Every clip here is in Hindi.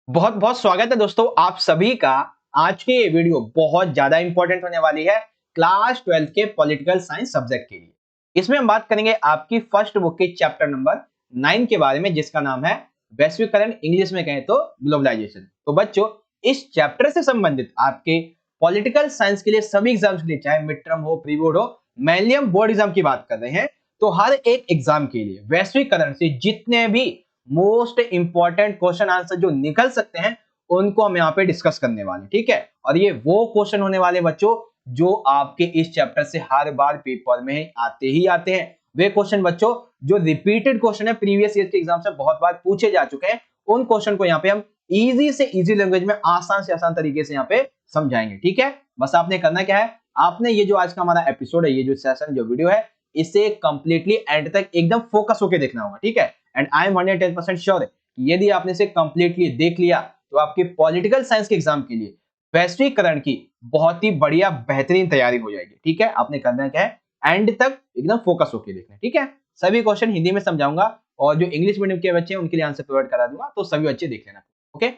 बहुत बहुत स्वागत है दोस्तों आप सभी का। आज की ये वीडियो बहुत ज्यादा इंपॉर्टेंट होने वाली है क्लास 12 के पॉलिटिकल साइंस सब्जेक्ट के लिए। इसमें हम बात करेंगे आपकी फर्स्ट बुक के चैप्टर नंबर 9 के बारे में, जिसका नाम है वैश्वीकरण, इंग्लिश में कहें तो ग्लोबलाइजेशन। तो बच्चों, इस चैप्टर से संबंधित आपके पॉलिटिकल साइंस के लिए सभी एग्जाम्स के लिए, चाहे मिड टर्म हो, प्री बोर्ड हो, मेनली हम बोर्ड एग्जाम की बात कर रहे हैं, तो हर एक एग्जाम के लिए वैश्वीकरण से जितने भी मोस्ट इंपॉर्टेंट क्वेश्चन आंसर जो निकल सकते हैं उनको हम यहाँ पे डिस्कस करने वाले, ठीक है। और ये वो क्वेश्चन होने वाले बच्चों जो आपके इस चैप्टर से हर बार पेपर में आते ही आते हैं। वे क्वेश्चन बच्चों जो रिपीटेड क्वेश्चन है, प्रीवियस ईयर के एग्जाम से बहुत बार पूछे जा चुके हैं, उन क्वेश्चन को यहाँ पे हम इजी से इजी लैंग्वेज में, आसान से आसान तरीके से यहाँ पे समझाएंगे, ठीक है। बस आपने करना क्या है, आपने ये जो आज का हमारा एपिसोड है, ये जो सेशन, जो वीडियो है, इसे कंप्लीटली एंड तक एकदम फोकस होकर देखना होगा, ठीक है। एंड आई एम 110% श्योर कि यदि आपने इसे कंप्लीटली देख लिया तो आपकी पॉलिटिकल साइंस के एग्जाम के लिए वैश्वीकरण की बहुत ही बढ़िया बेहतरीन तैयारी हो जाएगी, ठीक है। आपने करना क्या है, एंड तक एकदम फोकस होकर देखना, ठीक है। सभी क्वेश्चन हिंदी में समझाऊंगा और जो इंग्लिश मीडियम के बच्चे हैं उनके लिए आंसर प्रोवाइड करा दूंगा, तो सभी बच्चे देख लेना, ओके।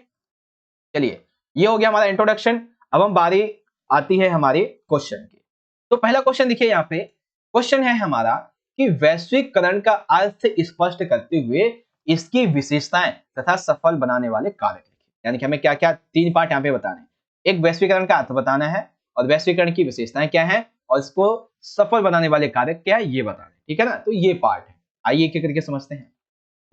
चलिए, ये हो गया हमारा इंट्रोडक्शन। अब हम बारी आती है हमारे क्वेश्चन की। तो पहला क्वेश्चन देखिए, यहाँ पे क्वेश्चन है हमारा कि वैश्वीकरण का अर्थ स्पष्ट करते हुए इसकी विशेषताएं तथा सफल बनाने वाले कारक लिखिए। यानी कि हमें क्या क्या तीन पार्ट यहाँ पे बताने हैं। एक, वैश्वीकरण का अर्थ बताना है, और वैश्वीकरण की विशेषताएं क्या है, और इसको सफल बनाने वाले कारक क्या है, ये बताना है, ठीक है ना। तो ये पार्ट है, आइए एक एक करके समझते हैं।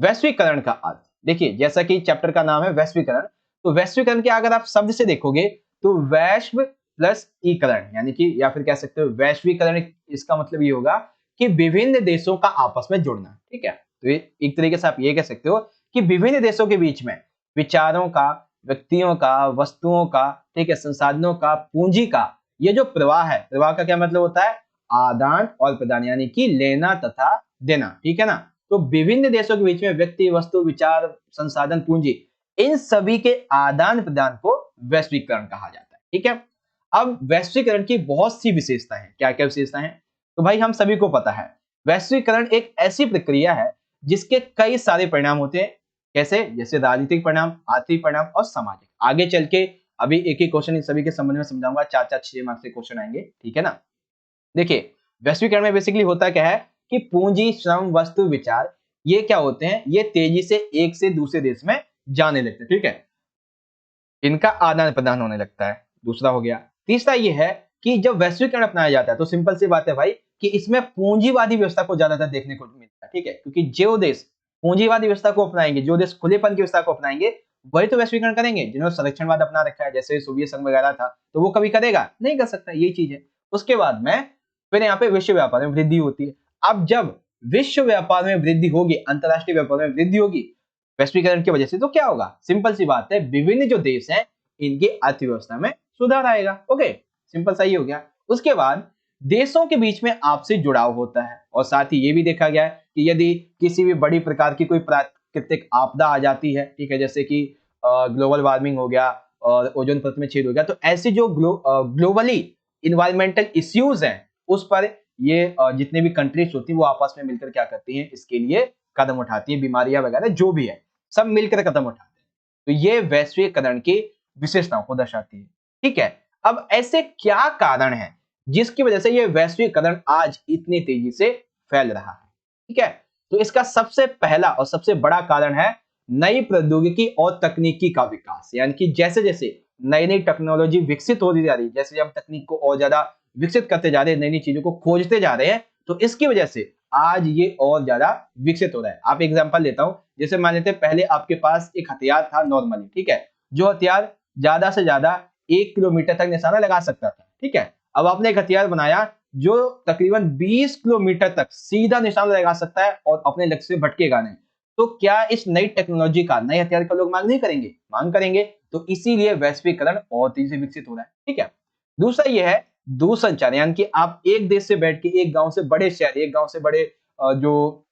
वैश्वीकरण का अर्थ देखिए, जैसा कि चैप्टर का नाम है वैश्वीकरण, तो वैश्वीकरण के अगर आप शब्द से देखोगे तो वैश्व प्लस ईकरण, यानी कि या फिर कह सकते हो वैश्वीकरण, इसका मतलब ये होगा कि विभिन्न देशों का आपस में जुड़ना, ठीक है। तो एक तरीके से आप ये कह सकते हो कि विभिन्न देशों के बीच में विचारों का, व्यक्तियों का, वस्तुओं का, ठीक है, संसाधनों का, पूंजी का, ये जो प्रवाह है, प्रवाह का क्या मतलब होता है, आदान और प्रदान, यानी कि लेना तथा देना, ठीक है ना। तो विभिन्न देशों के बीच में व्यक्ति, वस्तु, विचार, संसाधन, पूंजी, इन सभी के आदान प्रदान को वैश्वीकरण कहा जाता है, ठीक है। अब वैश्वीकरण की बहुत सी विशेषताएं हैं। क्या क्या विशेषताएं हैं, तो भाई हम सभी को पता है वैश्वीकरण एक ऐसी प्रक्रिया है जिसके कई सारे परिणाम होते हैं। कैसे, जैसे राजनीतिक परिणाम, आर्थिक परिणाम और सामाजिक। आगे चल के अभी एक एक क्वेश्चन इन सभी के संबंध में समझाऊंगा, 4 4 6 मार्क्स के क्वेश्चन आएंगे, ठीक है ना। देखिए, वैश्वीकरण में बेसिकली होता क्या है कि पूंजी, श्रम, वस्तु, विचार, ये क्या होते हैं, ये तेजी से एक से दूसरे देश में जाने लगते हैं, ठीक है। इनका आदान प्रदान होने लगता है, दूसरा हो गया। तीसरा ये है कि जब वैश्वीकरण अपनाया जाता है तो सिंपल सी बात है भाई कि इसमें पूंजीवादी व्यवस्था को ज्यादातर देखने को मिलता है, ठीक है। क्योंकि जो देश पूंजीवादी व्यवस्था को अपनाएंगे, जो देश खुलेपन की व्यवस्था को अपनाएंगे, वही तो वैश्वीकरण करेंगे। जिन्होंने संरक्षणवाद अपना रखा है, जैसे सोवियत संघ वगैरह था, तो वो कभी करेगा नहीं, कर सकता, यही चीज है। उसके बाद में फिर यहाँ पे विश्व व्यापार में वृद्धि होती है। अब जब विश्व व्यापार में वृद्धि होगी, अंतरराष्ट्रीय व्यापार में वृद्धि होगी वैश्वीकरण की वजह से, तो क्या होगा, सिंपल सी बात है, विभिन्न जो देश हैं इनकी अर्थव्यवस्था में सुधार आएगा, ओके। सिंपल सा ही हो गया। उसके बाद देशों के बीच में आपसी जुड़ाव होता है, और साथ ही ये भी देखा गया है कि यदि किसी भी बड़ी प्रकार की कोई प्राकृतिक आपदा आ जाती है, ठीक है, जैसे कि ग्लोबल वार्मिंग हो गया और ओजोन परत में छेद हो गया, तो ऐसी जो ग्लोबली इन्वायरमेंटल इश्यूज हैं, उस पर ये जितने भी कंट्रीज होती है वो आपस में मिलकर क्या करती हैं, इसके लिए कदम उठाती है, बीमारियां वगैरह जो भी है सब मिलकर कदम उठाते हैं। तो ये वैश्वीकरण की विशेषताओं को दर्शाती है, ठीक है। अब ऐसे क्या कारण है जिसकी वजह से ये वैश्वीकरण आज इतनी तेजी से फैल रहा है, ठीक है। तो इसका सबसे पहला और सबसे बड़ा कारण है नई प्रौद्योगिकी और तकनीकी का विकास। यानी कि जैसे जैसे नई नई टेक्नोलॉजी विकसित होती जा रही है, जैसे हम तकनीक को और ज्यादा विकसित करते जा रहे हैं, नई नई चीजों को खोजते जा रहे हैं, तो इसकी वजह से आज ये और ज्यादा विकसित हो रहा है। आप एग्जांपल लेता हूं, जैसे मान लेते हैं पहले आपके पास एक हथियार था नॉर्मली, ठीक है, जो हथियार ज्यादा से ज्यादा 1 किलोमीटर तक निशाना लगा सकता था, ठीक है। अब आपने एक हथियार बनाया जो तकरीबन 20 किलोमीटर तक सीधा निशाना लगा सकता है और अपने लक्ष्य से भटकेगा नहीं। तो क्या इस नई टेक्नोलॉजी का, नए हथियार का लोग मांग नहीं करेंगे, मांग करेंगे। तो इसीलिए वैश्वीकरण और तेजी से विकसित हो रहा है, ठीक है। दूसरा यह है दूरसंचार, यानी कि आप एक देश से बैठ के एक गांव से बड़े शहर, एक गांव से बड़े जो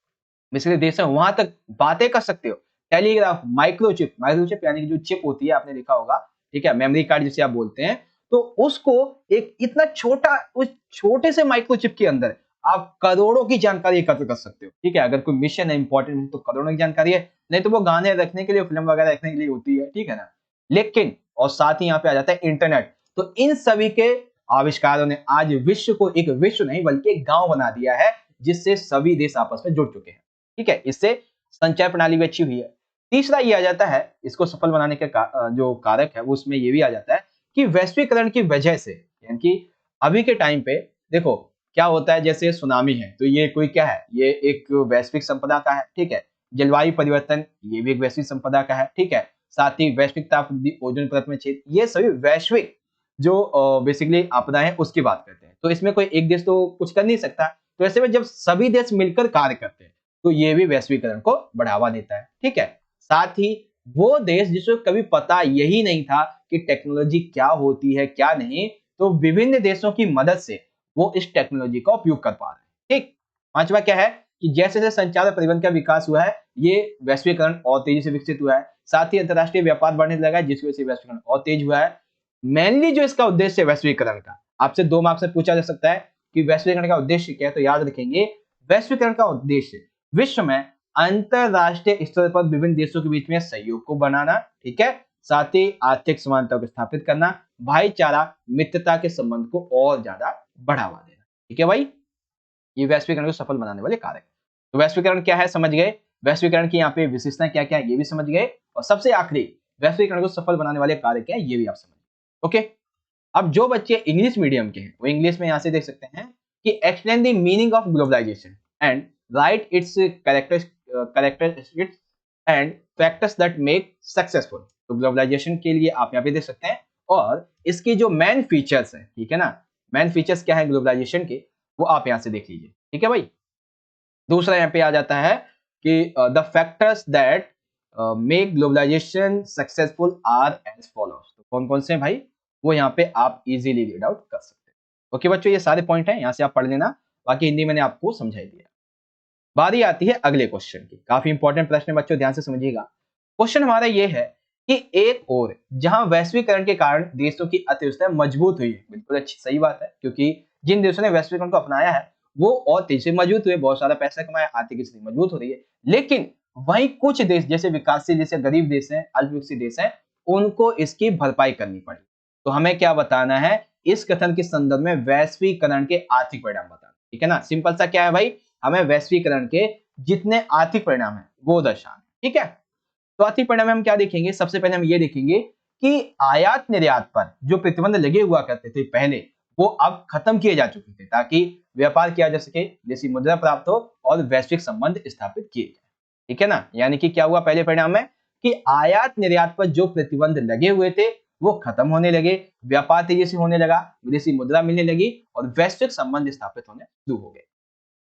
मिस्र देश है वहां तक बातें कर सकते हो। टेलीग्राफ, माइक्रोचिप, माइक्रोचिप यानी कि जो चिप होती है, आपने देखा होगा, ठीक है, मेमोरी कार्ड जिसे आप बोलते हैं, तो उसको एक इतना छोटा, उस छोटे से माइक्रोचिप के अंदर आप करोड़ों की जानकारी एकत्र कर सकते हो। ठीक है, अगर कोई मिशन है इंपॉर्टेंट तो करोड़ों की जानकारी है, नहीं तो वो गाने रखने के लिए, फिल्म वगैरह रखने के लिए होती है। ठीक है ना। लेकिन और साथ ही यहाँ पे आ जाता है इंटरनेट। तो इन सभी के आविष्कारों ने आज विश्व को एक विश्व नहीं बल्कि एक गांव बना दिया है, जिससे सभी देश आपस में जुड़ चुके हैं। ठीक है, इससे संचार प्रणाली भी अच्छी हुई है। तीसरा ये आ जाता है, इसको सफल बनाने के जो कारक है वो उसमें ये भी आ जाता है कि वैश्वीकरण की वजह से, यानी कि अभी के टाइम पे देखो क्या होता है, जैसे सुनामी है तो ये कोई क्या है, ये एक वैश्विक संपदा का है। ठीक है, जलवायु परिवर्तन ये भी एक वैश्विक संपदा का है। ठीक है, साथ ही वैश्विक ताप वृद्धि, ओजोन परत में छेद, ये सभी वैश्विक जो बेसिकली आपदाएं हैं उसकी बात करते हैं। तो इसमें कोई एक देश तो कुछ कर नहीं सकता। तो ऐसे में जब सभी देश मिलकर कार्य करते हैं तो ये भी वैश्वीकरण को बढ़ावा देता है। ठीक है, साथ ही वो देश जिसको कभी पता यही नहीं था कि टेक्नोलॉजी क्या होती है क्या नहीं, तो विभिन्न देशों की मदद से वो इस टेक्नोलॉजी का उपयोग कर पा रहे हैं। ठीक, पांचवा क्या है कि जैसे जैसे संचार और परिवहन का विकास हुआ है, ये वैश्वीकरण और तेजी से विकसित हुआ है। साथ ही अंतरराष्ट्रीय व्यापार बढ़ने लगा है, जिसकी वजह से वैश्वीकरण और तेज हुआ है। मेनली जो इसका उद्देश्य है वैश्वीकरण का, आपसे 2 मार्क्स में पूछा जा सकता है कि वैश्वीकरण का उद्देश्य क्या है, तो याद रखेंगे वैश्वीकरण का उद्देश्य विश्व में अंतरराष्ट्रीय स्तर पर विभिन्न देशों के बीच में सहयोग को बनाना। ठीक है, साथ ही आर्थिक समानता को स्थापित करना, भाईचारा मित्रता के संबंध को और ज्यादा बढ़ावा देना। ठीक है भाई, ये वैश्वीकरण को सफल बनाने वाले कारक। तो वैश्वीकरण क्या है समझ गए, वैश्वीकरण की यहाँ पे विशेषताएं क्या क्या है ये भी समझ गए, और सबसे आखिरी वैश्वीकरण को सफल बनाने वाले कारक क्या है ये भी आप समझ गए। ओके, अब जो बच्चे इंग्लिश मीडियम के हैं वो इंग्लिश में यहाँ से देख सकते हैं कि explain the meaning of globalisation and write its characteristics and factors that make successful. तो ग्लोबलाइजेशन के लिए आप यहाँ पे देख सकते हैं, और इसकी जो मेन फीचर्स है, ठीक है ना, मेन फीचर्स क्या है ग्लोबलाइजेशन के, वो आप यहाँ से देख लीजिए। ठीक है भाई, दूसरा यहाँ पे आ जाता है कि the factors that make globalisation successful are as follows. तो कौन कौन से हैं भाई, वो यहाँ पे आप इजीली रीड आउट कर सकते हैं। ओके बच्चों, ये सारे पॉइंट हैं, यहाँ से आप पढ़ लेना, बाकी हिंदी मैंने आपको समझाई दिया। बारी आती है अगले क्वेश्चन की, काफी इंपॉर्टेंट प्रश्न है बच्चों, ध्यान से समझिएगा। क्वेश्चन हमारा ये है कि एक और जहां वैश्वीकरण के कारण देशों की अर्थव्यवस्था मजबूत हुई है, बिल्कुल अच्छी सही बात है, क्योंकि जिन देशों ने वैश्वीकरण को अपनाया है वो और तेजी से मजबूत हुए, बहुत सारा पैसा कमाया, आर्थिक स्थिति मजबूत हो रही है। लेकिन वहीं कुछ देश जैसे विकासशील, जैसे गरीब देश हैं, अल्प विकसित देश हैं, उनको इसकी भरपाई करनी पड़ी। तो हमें क्या बताना है, इस कथन के संदर्भ में वैश्वीकरण के आर्थिक परिणाम बताना। ठीक है ना, सिंपल सा क्या है भाई, हमें वैश्वीकरण के जितने आर्थिक परिणाम है वो दर्शाना। ठीक है, तो आर्थिक परिणाम में हम क्या देखेंगे, सबसे पहले हम ये देखेंगे कि आयात निर्यात पर जो प्रतिबंध लगे हुआ करते थे पहले, वो अब खत्म किए जा चुके थे, ताकि व्यापार किया जा सके, देशी मुद्रा प्राप्त हो और वैश्विक संबंध स्थापित किए जाए। ठीक है ना, यानी कि क्या हुआ पहले परिणाम में कि आयात निर्यात पर जो प्रतिबंध लगे हुए थे वो खत्म होने लगे, व्यापार तेजी से होने लगा, विदेशी मुद्रा मिलने लगी और वैश्विक संबंध स्थापित होने शुरू हो गए।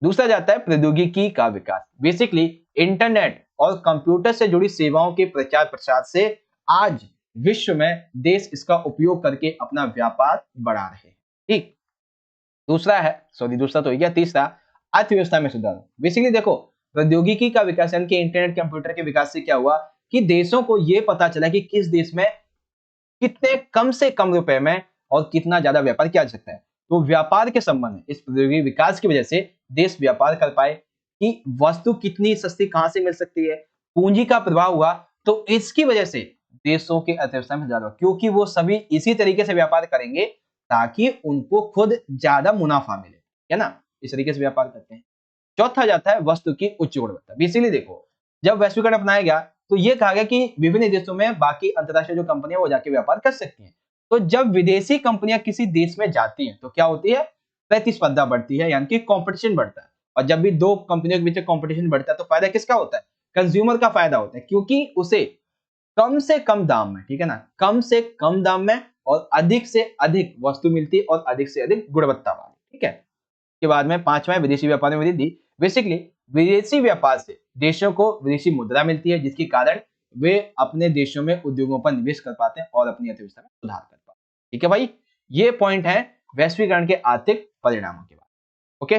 दूसरा जाता है प्रौद्योगिकी का विकास, बेसिकली इंटरनेट और कंप्यूटर से जुड़ी सेवाओं के प्रचार प्रसार से आज विश्व में देश इसका उपयोग करके अपना व्यापार बढ़ा रहे हैं। ठीक, दूसरा है, सॉरी दूसरा तो हो गया, तीसरा अर्थव्यवस्था में सुधार। बेसिकली देखो प्रौद्योगिकी का विकास यानी कि इंटरनेट कंप्यूटर के विकास से क्या हुआ कि देशों को यह पता चला कि किस देश में कितने कम से कम रुपए में और कितना ज्यादा व्यापार किया जा सकता है। तो व्यापार के संबंध में इस प्रौद्योगिकी विकास की वजह से देश व्यापार कर पाए कि वस्तु कितनी सस्ती कहां से मिल सकती है, पूंजी का प्रभाव हुआ, तो इसकी वजह से देशों की अर्थव्यवस्था में ज्यादा, क्योंकि वो सभी इसी तरीके से व्यापार करेंगे ताकि उनको खुद ज्यादा मुनाफा मिले, है ना, इस तरीके से व्यापार करते हैं। चौथा जाता है वस्तु की उच्च गुणवत्ता। इसीलिए देखो जब वैश्वीकरण अपनाया गया तो ये कहा गया कि विभिन्न देशों में बाकी अंतरराष्ट्रीय जो कंपनियां वो जाके व्यापार कर सकती हैं। तो जब विदेशी कंपनियां किसी देश में जाती हैं तो क्या होती है, प्रतिस्पर्धा बढ़ती है, यानी कि कंपटीशन बढ़ता है। और जब भी दो कंपनियों के बीच कंपटीशन बढ़ता है तो फायदा किसका होता है, कंज्यूमर का फायदा होता है, क्योंकि उसे कम से कम दाम में, ठीक है ना, कम से कम दाम में और अधिक से अधिक वस्तु मिलती है और अधिक से अधिक गुणवत्ता वाली। ठीक है, के बाद में पांचवा है विदेशी व्यापार में वृद्धि। बेसिकली विदेशी व्यापार से देशों को विदेशी मुद्रा मिलती है, जिसके कारण वे अपने देशों में उद्योगों पर निवेश कर पाते हैं और अपनी अर्थव्यवस्था में सुधार कर पाते हैं। ठीक है भाई, ये पॉइंट है वैश्वीकरण के आर्थिक परिणामों के बाद। ओके,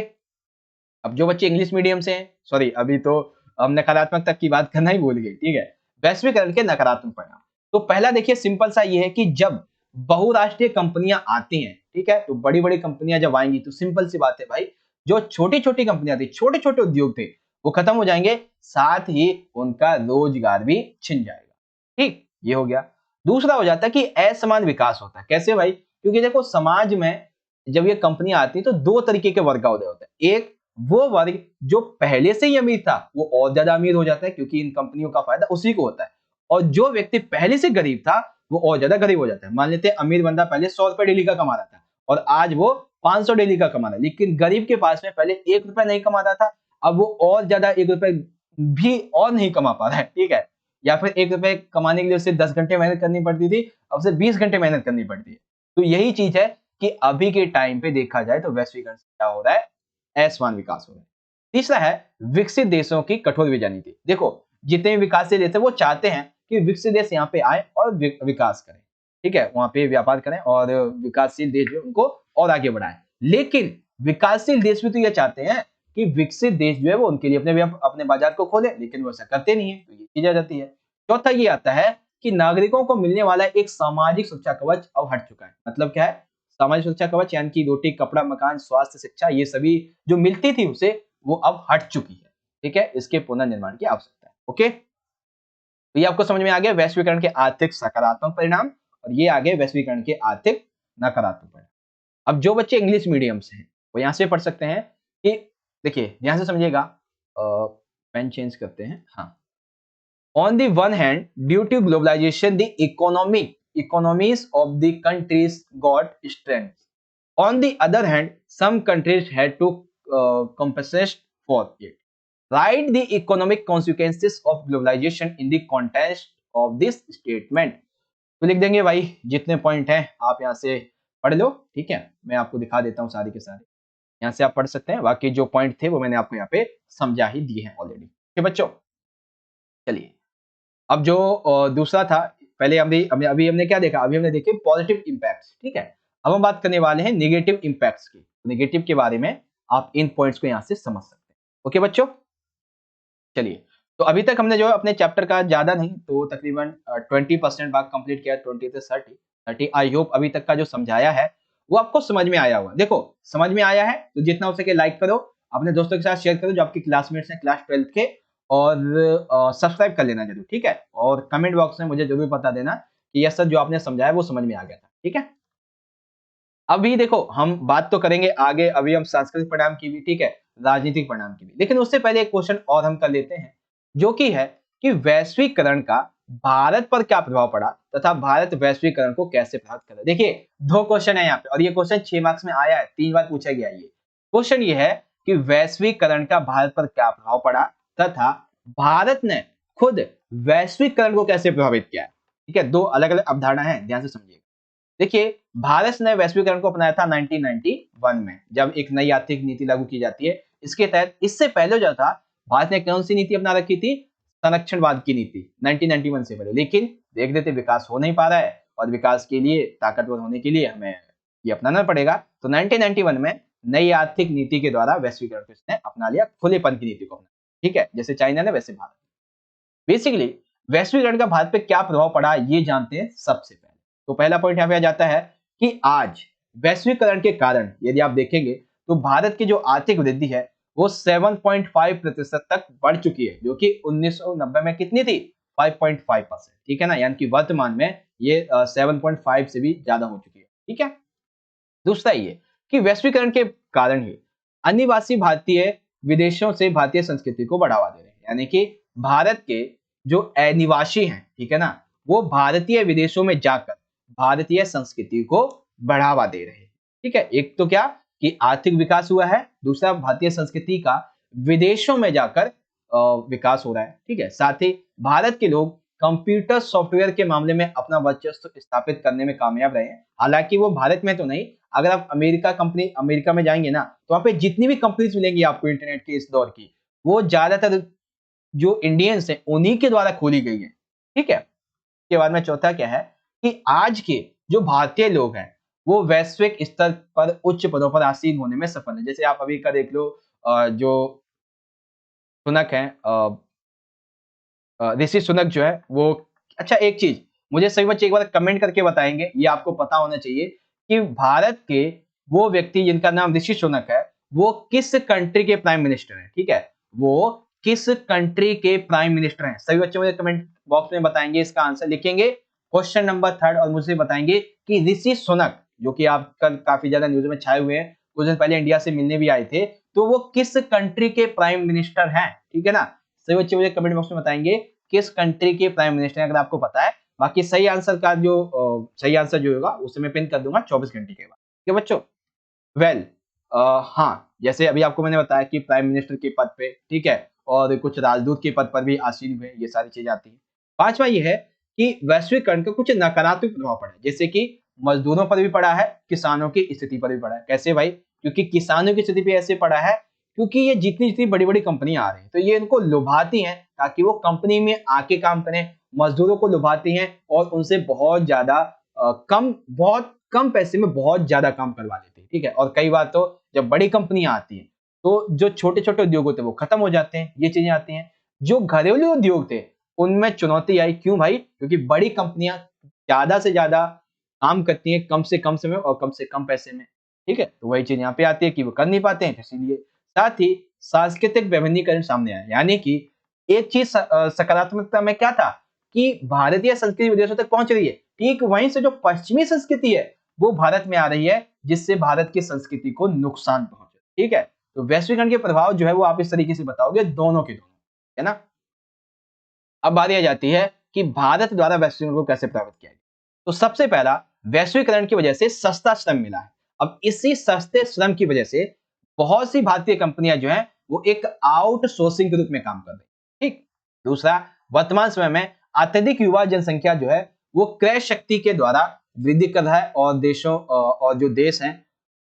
अब जो बच्चे इंग्लिश मीडियम से हैं, सॉरी अभी तो हम नकारात्मकता की बात करना ही भूल गए। ठीक है, वैश्वीकरण के नकारात्मक परिणाम, तो पहला देखिए सिंपल सा ये है कि जब बहुराष्ट्रीय कंपनियां आती हैं, ठीक है, तो बड़ी बड़ी कंपनियां जब आएंगी तो सिंपल सी बात है भाई, जो छोटी छोटी कंपनियां थी, छोटे छोटे उद्योग थे, वो खत्म हो जाएंगे, साथ ही उनका रोजगार भी छिन जाएगा। ठीक, ये हो गया। दूसरा हो जाता है कि असमान विकास होता है। कैसे भाई? क्योंकि देखो समाज में जब ये कंपनियां आती है तो दो तरीके के वर्ग का उदय होता है। एक वो वर्ग जो पहले से ही अमीर था वो और ज्यादा अमीर हो जाता है क्योंकि इन कंपनियों का फायदा उसी को होता है, और जो व्यक्ति पहले से गरीब था वो और ज्यादा गरीब हो जाता है। मान लेते हैं अमीर बंदा पहले 100 रुपए डेली का कमा रहा था और आज वो 500 डेली का कमा रहा है, लेकिन गरीब के पास में पहले 1 रुपया नहीं कमा रहा था, अब वो और ज्यादा 1 रुपए भी और नहीं कमा पा रहा है। ठीक है, या फिर 1 रुपए कमाने के लिए उसे 10 घंटे मेहनत करनी पड़ती थी, अब उसे 20 घंटे मेहनत करनी पड़ती है। तो यही चीज है कि अभी के टाइम पे देखा जाए तो वैश्वीकरण से क्या हो रहा है, असमान विकास हो रहा है। तीसरा है विकसित देशों की कठोर वीजा नीति। देखो जितने भी विकासशील देश है वो चाहते हैं कि विकसित देश यहाँ पे आए और विकास करें, ठीक है, वहां पे व्यापार करें और विकासशील देश जो उनको और आगे बढ़ाएं। लेकिन विकासशील देश भी तो ये चाहते हैं कि विकसित देश जो है वो उनके लिए अपने बाजार को खोले, लेकिन वो ऐसा करते नहीं है, तो ये चीज आ जाती है। चौथा ये आता है कि नागरिकों को मिलने वाला एक सामाजिक सुरक्षा कवच अब हट चुका है। मतलब क्या है सामाजिक सुरक्षा कवच? यानी कि रोटी, कपड़ा, मकान, स्वास्थ्य, शिक्षा, ये सभी जो मिलती थी उसे, वो अब हट चुकी है। ठीक है, इसके पुनर्निर्माण की आवश्यकता है। ओके, तो ये आपको समझ में आ गया वैश्वीकरण के आर्थिक सकारात्मक परिणाम, और ये आ गए वैश्वीकरण के आर्थिक नकारात्मक परिणाम। अब जो बच्चे इंग्लिश मीडियम से हैं वो यहाँ से पढ़ सकते हैं कि देखिए यहाँ से समझिएगा, पेन चेंज करते हैं। हाँ, on the one hand, due to globalization, the economies of the countries got strength. On the other hand, some countries had to compensate for it. Write the economic consequences of globalization in the context of this statement. तो लिख देंगे भाई, जितने पॉइंट हैं आप यहाँ से पढ़ लो। ठीक है, मैं आपको दिखा देता हूँ सारे के सारे, यहाँ से आप पढ़ सकते हैं। बाकी जो पॉइंट थे वो मैंने आपको यहाँ पे समझा ही दिए हैं ऑलरेडी। ठीक है बच्चों, चलिए अब जो दूसरा था, पहले अभी हमने क्या देखा, अभी हमने देखे पॉजिटिव इंपैक्ट्स। ठीक है, अब हम बात करने वाले हैं नेगेटिव इंपैक्ट्स की। नेगेटिव के बारे में आप इन पॉइंट्स को यहाँ से समझ सकते हैं। ओके बच्चों, चलिए तो अभी तक हमने जो अपने चैप्टर का ज्यादा नहीं तो तकरीबन 20% भाग कंप्लीट किया, 20 से 30। आई होप अभी तक का जो समझाया है वो आपको समझ में आया होगा। देखो समझ में आया है तो जितना हो सके लाइक करो, अपने दोस्तों के साथ शेयर करो जो आपके क्लासमेट्स हैं क्लास 12 के, और सब्सक्राइब कर लेना जरूर। ठीक है, और कमेंट बॉक्स में मुझे जरूर बता देना कि यह सर जो आपने समझाया वो समझ में आ गया था। ठीक है, अभी देखो हम बात तो करेंगे आगे, अभी हम सांस्कृतिक परिणाम की भी, ठीक है, राजनीतिक परिणाम की भी, लेकिन उससे पहले एक क्वेश्चन और हम कर लेते हैं जो कि है कि वैश्वीकरण का भारत पर क्या प्रभाव पड़ा तथा भारत वैश्वीकरण को कैसे प्रभावित कर रहा है। देखिए दो क्वेश्चन है यहाँ पे और ये क्वेश्चन 6 मार्क्स में आया है, 3 बार पूछा गया। ये क्वेश्चन ये है कि वैश्वीकरण का भारत पर क्या प्रभाव पड़ा तथा भारत ने खुद वैश्वीकरण को कैसे प्रभावित किया है। ठीक है, दो अलग अलग अवधारणा है, ध्यान से समझिएगा। देखिए भारत ने वैश्वीकरण को अपनाया था 1991 में, जब एक नई आर्थिक नीति लागू की जाती है इसके तहत। इससे पहले जो था भारत ने कौन सी नीति अपना रखी थी, संरक्षणवाद की नीति 1991 से पहले। लेकिन देख देते विकास हो नहीं पा रहा है और विकास के लिए ताकतवर होने के लिए हमें ये अपनाना पड़ेगा। तो 1991 में नई आर्थिक नीति के द्वारा वैश्वीकरण को इसने अपना लिया, खुलेपन की नीति को अपना। ठीक है, जैसे चाइना ने वैसे भारत। बेसिकली वैश्वीकरण का भारत पे क्या प्रभाव पड़ा ये जानते हैं सबसे पहले। तो पहला पॉइंट यहाँ पे आ जाता है कि आज वैश्वीकरण के कारण यदि आप देखेंगे तो भारत की जो आर्थिक वृद्धि है वो 7.5% तक बढ़ चुकी है, जो कि 1990 में कितनी थी, 5.5%। ठीक है ना, यानी कि वर्तमान में ये 7.5 से भी ज्यादा हो चुकी है। ठीक है, दूसरा ये कि वैश्वीकरण के कारण ही अनिवासी भारतीय विदेशों से भारतीय संस्कृति को बढ़ावा दे रहे हैं। यानी कि भारत के जो अनिवासी हैं, ठीक है ना, वो भारतीय विदेशों में जाकर भारतीय संस्कृति को बढ़ावा दे रहे हैं। ठीक है, एक तो क्या कि आर्थिक विकास हुआ है, दूसरा भारतीय संस्कृति का विदेशों में जाकर विकास हो रहा है। ठीक है, साथ ही भारत के लोग कंप्यूटर सॉफ्टवेयर के मामले में अपना वर्चस्व स्थापित करने में कामयाब रहे हैं। हालांकि वो भारत में तो नहीं, अगर आप अमेरिका में जाएंगे ना तो वहां पे जितनी भी कंपनीज मिलेंगी आपको इंटरनेट के इस दौर की, वो ज्यादातर जो इंडियंस हैं उन्हीं के द्वारा खोली गई है। ठीक है, इसके बाद में चौथा क्या है कि आज के जो भारतीय लोग हैं वो वैश्विक स्तर पर उच्च पदों पर आसीन होने में सफल है। जैसे आप अभी का देख लो, जो सुनक है, ऋषि सुनक जो है वो, अच्छा एक चीज मुझे सभी बच्चे एक बार कमेंट करके बताएंगे, ये आपको पता होना चाहिए कि भारत के वो व्यक्ति जिनका नाम ऋषि सुनक है वो किस कंट्री के प्राइम मिनिस्टर हैं, ठीक है, वो किस कंट्री के प्राइम मिनिस्टर हैं। सभी बच्चे मुझे कमेंट बॉक्स में बताएंगे, इसका आंसर लिखेंगे क्वेश्चन नंबर 3 और मुझे बताएंगे कि ऋषि सुनक, जो कि आप कल काफी ज्यादा न्यूज में छाए हुए हैं, कुछ दिन पहले इंडिया से मिलने भी आए थे, तो वो किस कंट्री के प्राइम मिनिस्टर हैं, ठीक है ना। सभी बच्चे मुझे कमेंट बॉक्स में बताएंगे किस कंट्री के प्राइम मिनिस्टर हैं, अगर आपको पता है। बाकी सही आंसर का जो सही आंसर जो होगा उसे मैं पिन कर दूंगा 24 घंटे के बाद, ठीक है बच्चों। वेल हाँ, जैसे अभी आपको मैंने बताया कि प्राइम मिनिस्टर के पद पे, ठीक है, और कुछ राजदूत के पद पर भी आसीन हुए, ये सारी चीजें आती हैं। पांचवा ये है कि वैश्वीकरण का कुछ नकारात्मक प्रभाव पड़ा है, जैसे कि मजदूरों पर भी पड़ा है, किसानों की स्थिति पर भी पड़ा है। कैसे भाई? क्योंकि किसानों की स्थिति पे ऐसे पड़ा है क्योंकि ये जितनी जितनी बड़ी बड़ी कंपनियां आ रही हैं तो ये इनको लुभाती हैं ताकि वो कंपनी में आके काम करें, मजदूरों को लुभाती हैं और उनसे बहुत कम पैसे में बहुत ज्यादा काम करवा लेती है, ठीक है। और कई बार तो जब बड़ी कंपनियां आती हैं तो जो छोटे छोटे उद्योग होते हैं वो खत्म हो जाते हैं, ये चीजें आती हैं। जो घरेलू उद्योग थे उनमें चुनौती आई, क्यों भाई? क्योंकि बड़ी कंपनियां ज्यादा से ज्यादा काम करती हैं कम से कम समय और कम से कम पैसे में, ठीक है। तो वही चीज यहाँ पे आती है कि वो कर नहीं पाते हैं, तो इसीलिए। साथ ही सांस्कृतिक विभिन्नीकरण सामने आया, यानी कि एक चीज सकारात्मकता में क्या था कि भारतीय संस्कृति विदेशों तक पहुंच रही है, ठीक वहीं से जो पश्चिमी संस्कृति है वो भारत में आ रही है, जिससे भारत की संस्कृति को नुकसान पहुंचे, ठीक है। तो वैश्वीकरण के प्रभाव जो है वो आप इस तरीके से बताओगे, दोनों के दोनों, है ना। अब बात आ जाती है कि भारत द्वारा वैश्वीकरण को कैसे प्रभावित किया गया। तो सबसे पहला, वैश्वीकरण की वजह से सस्ता श्रम मिला है। अब इसी सस्ते श्रम की वजह से बहुत सी भारतीय कंपनियां जो हैं वो एक आउटसोर्सिंग के रूप में काम कर रही है, ठीक। दूसरा, वर्तमान समय में अत्यधिक युवा जनसंख्या जो है वो क्रय शक्ति के द्वारा वृद्धि कर रहा है, और देशों और जो देश हैं,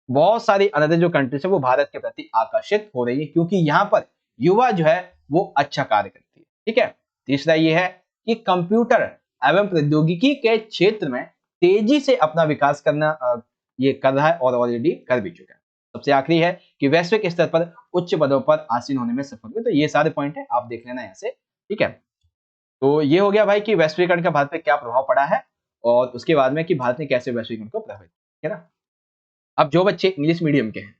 बहुत सारी अनदर जो कंट्रीज है वो भारत के प्रति आकर्षित हो रही है, क्योंकि यहाँ पर युवा जो है वो अच्छा कार्य करती है, ठीक है। तीसरा ये है कि कंप्यूटर एवं प्रौद्योगिकी के क्षेत्र में तेजी से अपना विकास करना ये कर रहा है और ऑलरेडी कर भी चुका है। सबसे आखिरी है कि वैश्विक स्तर पर उच्च पदों पर आसीन होने में सफल हुए। तो ये सारे पॉइंट है, आप देख लेना यहाँ से, ठीक है। तो ये हो गया भाई कि वैश्वीकरण का भारत पे क्या प्रभाव पड़ा है, और उसके बाद में कि भारत ने कैसे वैश्वीकरण को प्रभावित किया, है ना। अब जो बच्चे इंग्लिश मीडियम के हैं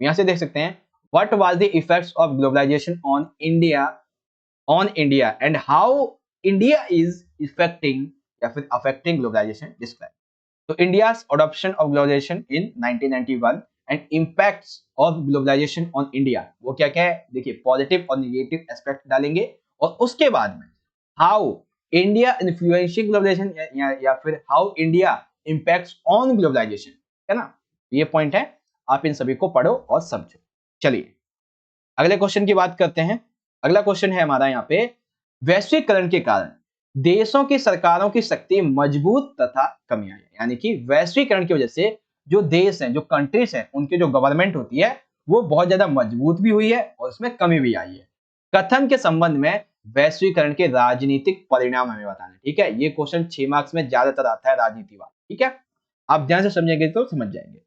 यहाँ से देख सकते हैं, what was the effects of globalisation on India and how India is effecting या फिर अफेक्टिंग ग्लोबलाइजेशन डिस्क्राइब। तो India's adoption of globalisation in 1991 and impacts of globalisation on India, वो क्या क्या है देखिए, पॉजिटिव और नेगेटिव एस्पेक्ट डालेंगे, और उसके बाद में हाउ इंडिया इन्फ्लुएंशिंग ग्लोबलाइजेशन या फिर how India impacts on globalisation, है ना। ये पॉइंट है, आप इन सभी को पढ़ो और समझो। चलिए अगले क्वेश्चन की बात करते हैं। अगला क्वेश्चन है हमारा यहाँ पे, वैश्वीकरण के कारण देशों की सरकारों की शक्ति मजबूत तथा कमी आई है, यानी कि वैश्वीकरण की वजह से जो देश हैं, जो कंट्रीज हैं, उनकी जो गवर्नमेंट होती है वो बहुत ज्यादा मजबूत भी हुई है और उसमें कमी भी आई है। कथन के संबंध में वैश्वीकरण के राजनीतिक परिणाम हमें बताने, ठीक है। ये क्वेश्चन 6 मार्क्स में ज्यादातर आता है, राजनीति वाला, ठीक है। आप ध्यान से समझेंगे तो समझ जाएंगे।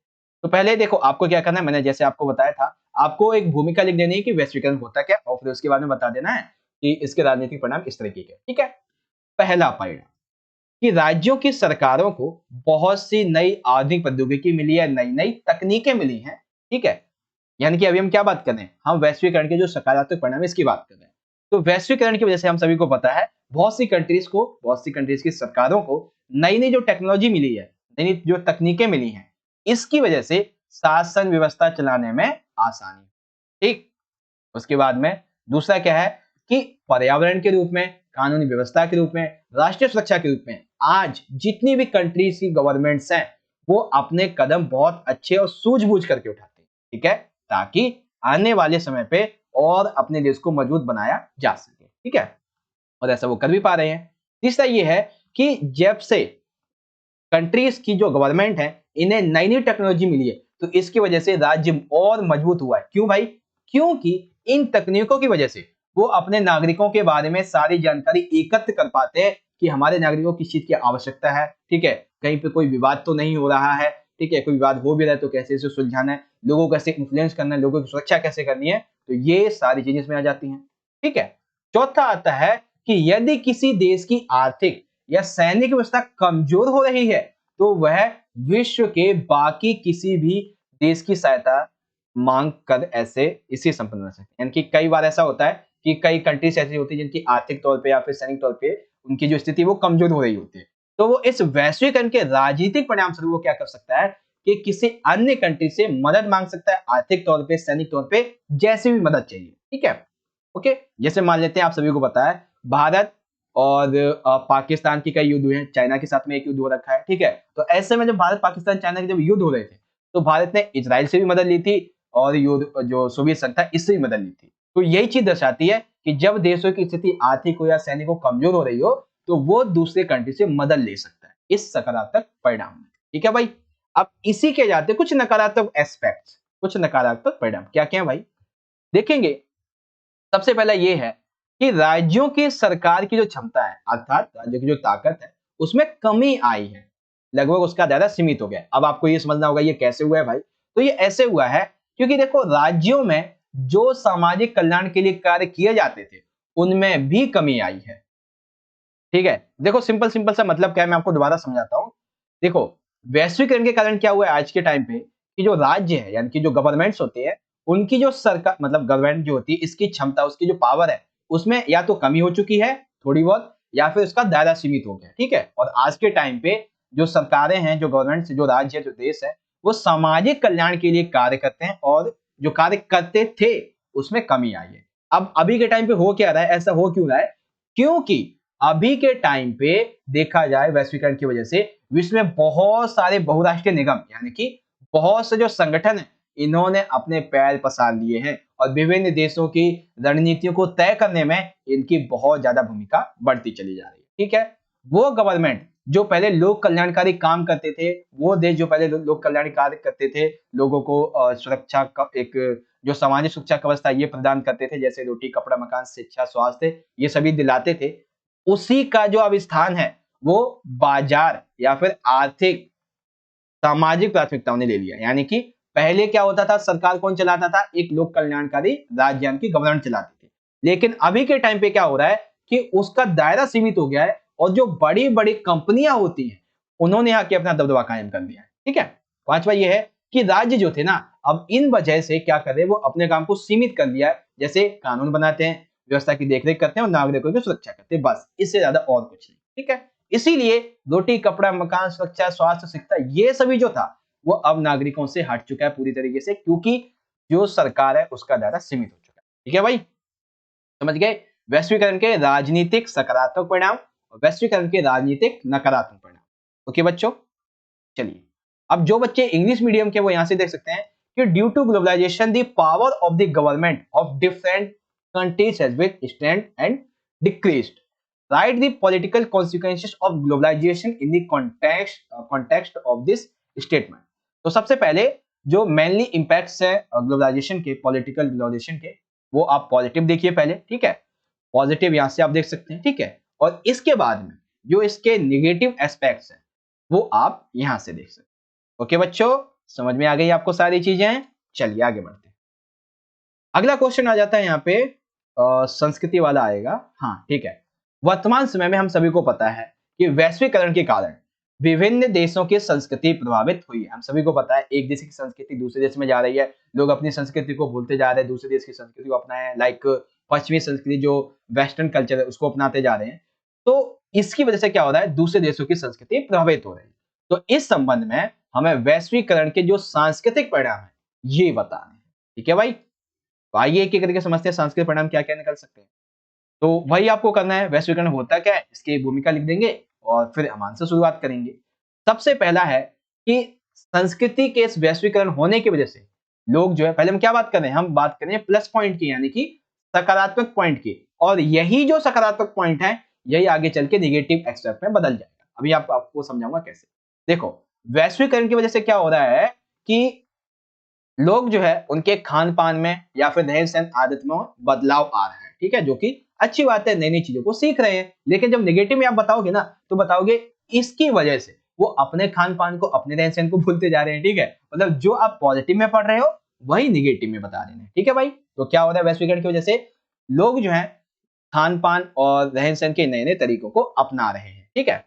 तो पहले देखो आपको क्या करना है, मैंने जैसे आपको बताया था, आपको एक भूमिका लिख देनी है कि वैश्वीकरण होता क्या, और फिर उसके बाद में बता देना है कि इसके राजनीतिक परिणाम इस तरीके के, ठीक है। पहला परिणाम कि राज्यों की सरकारों को बहुत सी नई आधुनिक प्रौद्योगिकी मिली है, नई नई तकनीकें मिली हैं, ठीक है। यानी कि अभी हम क्या बात कर रहे हैं, हम वैश्वीकरण के जो सकारात्मक परिणाम है इसकी बात कर रहे हैं। तो वैश्वीकरण की वजह से हम सभी को पता है बहुत सी कंट्रीज की सरकारों को नई नई जो टेक्नोलॉजी मिली है, नई नई जो तकनीकें मिली हैं, इसकी वजह से शासन व्यवस्था चलाने में आसानी, ठीक। उसके बाद में दूसरा क्या है कि पर्यावरण के रूप में, कानूनी व्यवस्था के रूप में, राष्ट्रीय सुरक्षा के रूप में आज जितनी भी कंट्रीज की गवर्नमेंट्स हैं वो अपने कदम बहुत अच्छे और सूझबूझ करके उठाते हैं, ठीक है, ताकि आने वाले समय पे और अपने देश को मजबूत बनाया जा सके, ठीक है। और ऐसा वो कर भी पा रहे हैं। तीसरा ये है कि जब से कंट्रीज की जो गवर्नमेंट है इन्हें नई नई टेक्नोलॉजी मिली है तो इसकी वजह से राज्य और मजबूत हुआ है। क्यों भाई? क्योंकि इन तकनीकों की वजह से वो अपने नागरिकों के बारे में सारी जानकारी एकत्र कर पाते हैं कि हमारे नागरिकों की किस चीज की आवश्यकता है, ठीक है, कहीं पे कोई विवाद तो नहीं हो रहा है, ठीक है, कोई विवाद हो भी रहा है तो कैसे इसे सुलझाना है, लोगों को कैसे इन्फ्लुएंस करना है, लोगों की सुरक्षा कैसे करनी है, तो ये सारी चीजें इसमें आ जाती हैं, ठीक है। चौथा आता है कि यदि किसी देश की आर्थिक या सैनिक व्यवस्था कमजोर हो रही है तो वह विश्व के बाकी किसी भी देश की सहायता मांग कर ऐसे इसी संपन्न बन सकते हैं। यानी कि कई बार ऐसा होता है कि कई कंट्रीज ऐसी होती है जिनकी आर्थिक तौर पे या फिर सैनिक तौर पे उनकी जो स्थिति वो कमजोर हो रही होती है। तो वो इस वैश्वीकरण के राजनीतिक परिणाम स्वरूप वो क्या कर सकता है कि किसी अन्य कंट्री से मदद मांग सकता है, आर्थिक तौर पे, सैनिक तौर पे, जैसी भी मदद चाहिए। ठीक है, ओके। जैसे मान लेते हैं आप सभी को पता है भारत और पाकिस्तान की कई युद्ध हुए हैं, चाइना के साथ में एक युद्ध हो रखा है। ठीक है, तो ऐसे में जब भारत पाकिस्तान चाइना के जब युद्ध हो रहे थे तो भारत ने इजराइल से भी मदद ली थी और युद्ध जो सोवियत संघ था इससे भी मदद ली थी। तो यही चीज दर्शाती है कि जब देशों की स्थिति आर्थिक हो या सैनिक हो कमजोर हो रही हो तो वो दूसरे कंट्री से मदद ले सकता है इस सकारात्मक परिणाम में। ठीक है भाई, अब इसी के जाते कुछ नकारात्मक एस्पेक्ट्स, कुछ नकारात्मक परिणाम क्या क्या है भाई, देखेंगे। सबसे पहला ये है कि राज्यों की सरकार की जो क्षमता है अर्थात राज्यों की जो ताकत है उसमें कमी आई है, लगभग उसका दायरा सीमित हो गया। अब आपको ये समझना होगा ये कैसे हुआ है भाई, तो ये ऐसे हुआ है क्योंकि देखो राज्यों में जो सामाजिक कल्याण के लिए कार्य किए जाते थे उनमें भी कमी आई है। ठीक है, देखो सिंपल सिंपल सा मतलब क्या है मैं आपको दोबारा समझाता हूं। देखो वैश्वीकरण के कारण क्या हुआ है आज के टाइम पे कि जो राज्य है यानी कि जो गवर्नमेंट्स होते हैं उनकी जो सरकार मतलब गवर्नमेंट जो होती है इसकी क्षमता उसकी जो पावर है उसमें या तो कमी हो चुकी है थोड़ी बहुत या फिर उसका दायरा सीमित हो गया। ठीक है, और आज के टाइम पे जो सरकारें हैं जो गवर्नमेंट जो राज्य है जो देश है वो सामाजिक कल्याण के लिए कार्य करते हैं और जो कार्य करते थे उसमें कमी आई है। अब अभी के टाइम पे हो क्या रहा है, ऐसा हो क्यों रहा है, क्योंकि अभी के टाइम पे देखा जाए वैश्वीकरण की वजह से विश्व में बहुत सारे बहुराष्ट्रीय निगम यानी कि बहुत से जो संगठन है इन्होंने अपने पैर पसार लिए हैं और विभिन्न देशों की रणनीतियों को तय करने में इनकी बहुत ज्यादा भूमिका बढ़ती चली जा रही है। ठीक है, वो गवर्नमेंट जो पहले लोक कल्याणकारी काम करते थे, वो देश जो पहले लोक कल्याणकारी कार्य करते थे, लोगों को सुरक्षा का एक जो सामाजिक सुरक्षा का व्यवस्था ये प्रदान करते थे जैसे रोटी कपड़ा मकान शिक्षा स्वास्थ्य ये सभी दिलाते थे, उसी का जो अब स्थान है वो बाजार या फिर आर्थिक सामाजिक प्राथमिकताओं ने ले लिया। यानी कि पहले क्या होता था, सरकार कौन चलाता था, एक लोक कल्याणकारी राज्य यानी कि गवर्नमेंट चलाती थी। लेकिन अभी के टाइम पे क्या हो रहा है कि उसका दायरा सीमित हो गया है और जो बड़ी बड़ी कंपनियां होती हैं उन्होंने आके अपना दबदबा कायम कर लिया है। ठीक है, पांचवा ये है कि राज्य जो थे ना अब इन वजह से क्या कर रहे हैं वो अपने काम को सीमित कर दिया है, जैसे कानून बनाते हैं, व्यवस्था की देखरेख करते हैं और नागरिकों की सुरक्षा करते हैं, बस इससे ज्यादा और कुछ नहीं। ठीक है, इसीलिए रोटी कपड़ा मकान सुरक्षा स्वास्थ्य शिक्षा ये सभी जो था वो अब नागरिकों से हट चुका है पूरी तरीके से क्योंकि जो सरकार है उसका दायरा सीमित हो चुका है। ठीक है भाई, समझ गए वैश्वीकरण के राजनीतिक सकारात्मक परिणाम और वैश्वीकरण के राजनीतिक नकारात्मक परिणाम। ओके बच्चों, चलिए अब जो बच्चे इंग्लिश मीडियम के वो यहां से देख सकते हैं कि due to globalisation the power of the government of different countries has been strength and decreased, write the political consequences of globalization in the context of this statement। तो सबसे पहले जो मेनली इंपैक्ट्स है ग्लोबलाइजेशन के, पॉलिटिकल ग्लोबलाइजेशन के, वो आप पॉजिटिव देखिए पहले। ठीक है, पॉजिटिव यहां से आप देख सकते हैं। ठीक है, और इसके बाद में जो इसके निगेटिव एस्पेक्ट्स हैं वो आप यहां से देख सकते हैं। ओके बच्चों, समझ में आ गई आपको सारी चीजें। चलिए आगे बढ़ते हैं। अगला क्वेश्चन आ जाता है यहाँ पे संस्कृति वाला आएगा। हाँ ठीक है, वर्तमान समय में हम सभी को पता है कि वैश्वीकरण के कारण विभिन्न देशों की संस्कृति प्रभावित हुई है। हम सभी को पता है एक देश की संस्कृति दूसरे देश में जा रही है, लोग अपनी संस्कृति को भूलते जा रहे हैं, दूसरे देश की संस्कृति को अपनाए, लाइक पश्चिमी संस्कृति जो वेस्टर्न कल्चर है उसको अपनाते जा रहे हैं। तो इसकी वजह से क्या हो रहा है, दूसरे देशों की संस्कृति प्रभावित हो रही है। तो इस संबंध में हमें वैश्वीकरण के जो सांस्कृतिक परिणाम है ये बताने हैं। ठीक है भाई, तो आइए एक एक करके समझते हैं सांस्कृतिक परिणाम क्या क्या निकल सकते हैं। तो वही आपको करना है, वैश्वीकरण होता क्या है इसकी भूमिका लिख देंगे और फिर हम आंसर शुरुआत करेंगे। सबसे पहला है कि संस्कृति के इस वैश्वीकरण होने की वजह से लोग जो है, पहले हम क्या बात कर रहे हैं, हम बात कर रहे हैं प्लस पॉइंट की यानी कि सकारात्मक पॉइंट की, और यही जो सकारात्मक पॉइंट है यही आगे चल के निगेटिव एक्सपेक्ट में बदल जाएगा। अभी आपको समझाऊंगा कैसे। देखो वैश्वीकरण की वजह से क्या हो रहा है कि लोग जो है उनके खान पान में या फिर रहन सहन आदत में बदलाव आ रहा है। ठीक है, जो कि अच्छी बात है, नई नई चीजों को सीख रहे हैं। लेकिन जब नेगेटिव में आप बताओगे ना तो बताओगे इसकी वजह से वो अपने खान पान को अपने रहन सहन को भूलते जा रहे हैं। ठीक है, मतलब जो आप पॉजिटिव में पढ़ रहे हो वही निगेटिव में बता रहे हैं। ठीक है भाई, तो क्या हो रहा है वैश्वीकरण की वजह से लोग जो है खान पान और रहन सहन के नए नए तरीकों को अपना रहे हैं। ठीक है,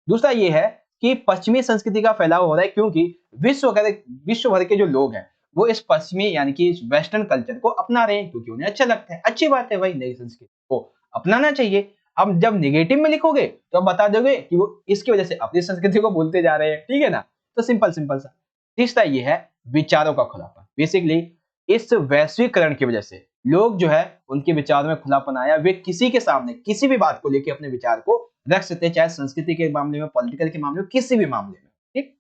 दूसरा ये है कि पश्चिमी संस्कृति का फैलाव हो रहा है क्योंकि विश्व भर के जो लोग हैं वो इस पश्चिमी यानी कि इस वेस्टर्न कल्चर को अपना रहे हैं क्योंकि उन्हें अच्छा लगता है। अच्छी बात है भाई, नई संस्कृति को अपनाना चाहिए। अब जब नेगेटिव में लिखोगे तो अब बता दोगे कि वो इसकी वजह से अपनी संस्कृति को भूलते जा रहे हैं, ठीक है ना। तो सिंपल सिंपल सा। तीसरा ये है विचारों का खुलापन। बेसिकली इस वैश्वीकरण की वजह से लोग जो है उनके विचारों में खुलापन आया, वे किसी के सामने किसी भी बात को लेकर अपने विचार को रख सकते हैं, चाहे संस्कृति के मामले में, पॉलिटिकल के मामले में, किसी भी मामले में, ठीक।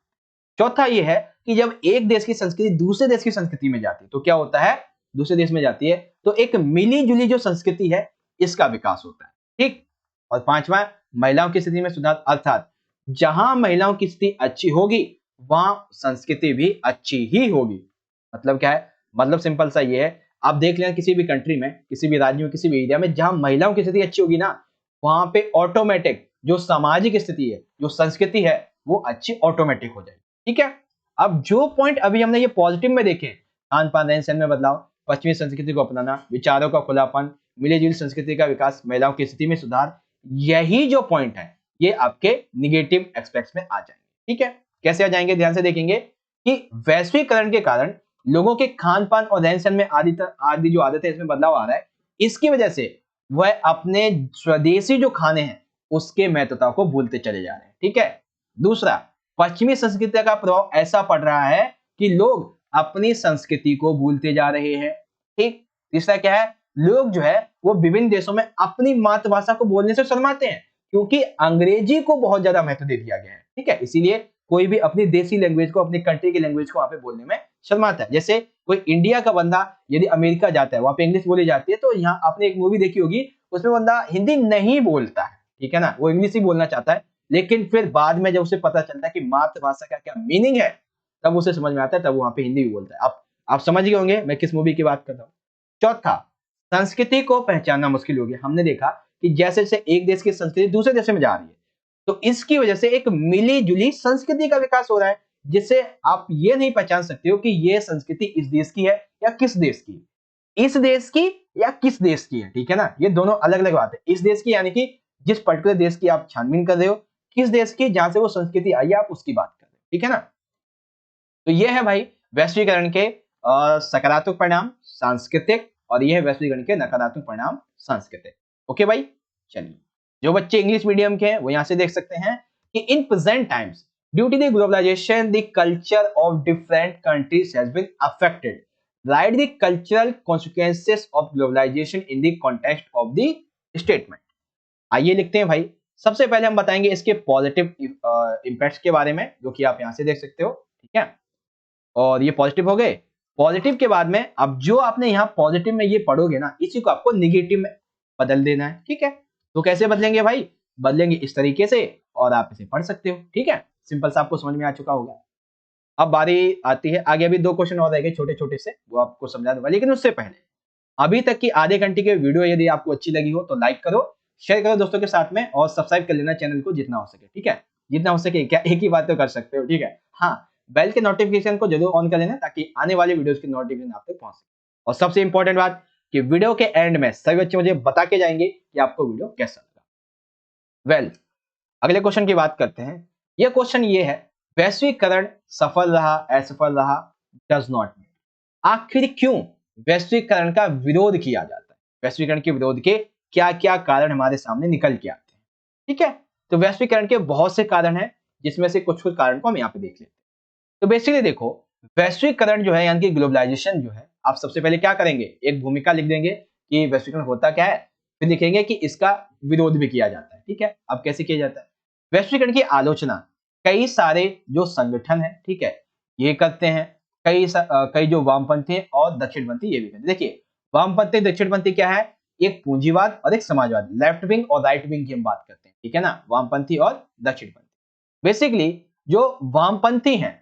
चौथा ये है कि जब एक देश की संस्कृति दूसरे देश की संस्कृति में जाती है तो क्या होता है, दूसरे देश में जाती है तो एक मिली जुली जो संस्कृति है इसका विकास होता है, ठीक। और पांचवा, महिलाओं की स्थिति में सुधार, अर्थात जहां महिलाओं की स्थिति अच्छी होगी वहां संस्कृति भी अच्छी ही होगी। मतलब क्या है, मतलब सिंपल सा ये है, आप देख लें किसी भी कंट्री में, किसी भी राज्य में, किसी भी एरिया में जहां महिलाओं की स्थिति अच्छी होगी ना, वहां पे ऑटोमेटिक जो सामाजिक स्थिति है, जो संस्कृति है, वो अच्छी ऑटोमेटिक हो जाएगी, ठीक है। अब जो पॉइंट अभी हमने ये पॉजिटिव में देखे, खान पान रहन सहन में बदलाव, पश्चिमी संस्कृति को अपनाना, विचारों का खुलापन, मिलीजुली संस्कृति का विकास, महिलाओं की स्थिति में सुधार, यही जो पॉइंट है ये आपके निगेटिव एस्पेक्ट्स में आ जाएंगे, ठीक है। कैसे आ जाएंगे, ध्यान से देखेंगे कि वैश्वीकरण के कारण लोगों के खान पान और रहन सहन में आदि जो आदत है इसमें बदलाव आ रहा है। इसकी वजह से वह अपने स्वदेशी जो खाने हैं उसके महत्वता को भूलते चले जा रहे हैं, ठीक है। दूसरा, पश्चिमी संस्कृति का प्रभाव ऐसा पड़ रहा है कि लोग अपनी संस्कृति को भूलते जा रहे हैं, ठीक। तीसरा क्या है, लोग जो है वो विभिन्न देशों में अपनी मातृभाषा को बोलने से शर्माते हैं क्योंकि अंग्रेजी को बहुत ज्यादा महत्व दे दिया गया है, ठीक है। इसीलिए कोई भी अपनी देसी लैंग्वेज को, अपनी कंट्री की लैंग्वेज को वहां पे बोलने में शर्माता है। जैसे कोई इंडिया का बंदा यदि अमेरिका जाता है, वहां पे इंग्लिश बोली जाती है, तो यहाँ आपने एक मूवी देखी होगी, उसमें बंदा हिंदी नहीं बोलता है, ठीक है ना, वो इंग्लिश ही बोलना चाहता है, लेकिन फिर बाद में जब उसे पता चलता है कि मातृभाषा का क्या मीनिंग है, तब उसे समझ में आता है, तब वहां पे हिंदी भी बोलता है। आप समझ गए होंगे मैं किस मूवी की बात कर रहा हूँ। चौथा, संस्कृति को पहचानना मुश्किल हो गया। हमने देखा कि जैसे जैसे एक देश की संस्कृति दूसरे देश में जा रही है तो इसकी वजह से एक मिली जुली संस्कृति का विकास हो रहा है, जिससे आप ये नहीं पहचान सकते हो कि ये संस्कृति इस देश की है या किस देश की, इस देश की या किस देश की है, ठीक है ना। ये दोनों अलग अलग बात है। इस देश की यानी कि जिस पर्टिकुलर देश की आप छानबीन कर रहे हो, किस देश की जहां से वो संस्कृति आई है आप उसकी बात कर रहे हो, ठीक है ना। तो ये है भाई वैश्वीकरण के सकारात्मक परिणाम सांस्कृतिक, और ये है वैश्वीकरण के नकारात्मक परिणाम सांस्कृतिक। ओके भाई, चलिए जो बच्चे इंग्लिश मीडियम के हैं वो यहां से देख सकते हैं कि in present times due to the globalisation the culture of different countries has been affected, write the cultural consequences of globalisation in the context of the statement. आइए लिखते हैं भाई। सबसे पहले हम बताएंगे इसके पॉजिटिव इंपैक्ट्स के बारे में, जो कि आप यहां से देख सकते हो, ठीक है। और ये पॉजिटिव हो गए। पॉजिटिव के बाद में अब जो आपने यहाँ पॉजिटिव में ये पढ़ोगे ना, इसी को आपको निगेटिव में बदल देना है, ठीक है। तो कैसे बदलेंगे भाई, बदलेंगे इस तरीके से, और आप इसे पढ़ सकते हो, ठीक है। सिंपल सा आपको समझ में आ चुका होगा। अब बारी आती है आगे, अभी 2 क्वेश्चन और रहेंगे छोटे छोटे से, वो आपको समझा दूंगा, लेकिन उससे पहले अभी तक की आधे घंटे की वीडियो यदि आपको अच्छी लगी हो तो लाइक करो, शेयर करो दोस्तों के साथ में, और सब्सक्राइब कर लेना चैनल को जितना हो सके, ठीक है। जितना हो सके, क्या एक ही बात तो कर सकते हो, ठीक है। हाँ, बेल के नोटिफिकेशन को जरूर ऑन कर लेना ताकि आने वाली वीडियोस की नोटिफिकेशन आप तक पहुंच सके। और सबसे इंपॉर्टेंट बात कि वीडियो के एंड में सभी बच्चे मुझे बता के जाएंगे कि आपको वीडियो कैसा लगा। वेल, अगले क्वेश्चन की बात करते हैं। यह क्वेश्चन ये है, वैश्वीकरण सफल रहा, असफल रहा, डज नॉट मीन। आखिर क्यों वैश्वीकरण का विरोध किया जाता है, वैश्वीकरण के विरोध के क्या क्या कारण हमारे सामने निकल के आते हैं, ठीक है। तो वैश्वीकरण के बहुत से कारण हैं, जिसमें से कुछ कुछ कारण को हम यहाँ पे देख लेते हैं। तो बेसिकली देखो, वैश्वीकरण जो है यानी कि ग्लोबलाइजेशन जो है, आप सबसे पहले क्या करेंगे, एक भूमिका लिख देंगे कि वैश्वीकरण होता क्या है, फिर लिखेंगे कि इसका विरोध भी किया जाता है, ठीक है। अब कैसे किया जाता है, वैश्वीकरण की आलोचना कई सारे जो संगठन है, ठीक है, ये करते हैं। कई जो वामपंथी हैं और दक्षिणपंथी ये भी करते हैं। देखिए, वामपंथी दक्षिणपंथी क्या है, एक पूंजीवाद और एक समाजवाद, लेफ्ट विंग और राइट विंग की हम बात करते हैं, ठीक है ना, वामपंथी और दक्षिणपंथी। बेसिकली जो वामपंथी हैं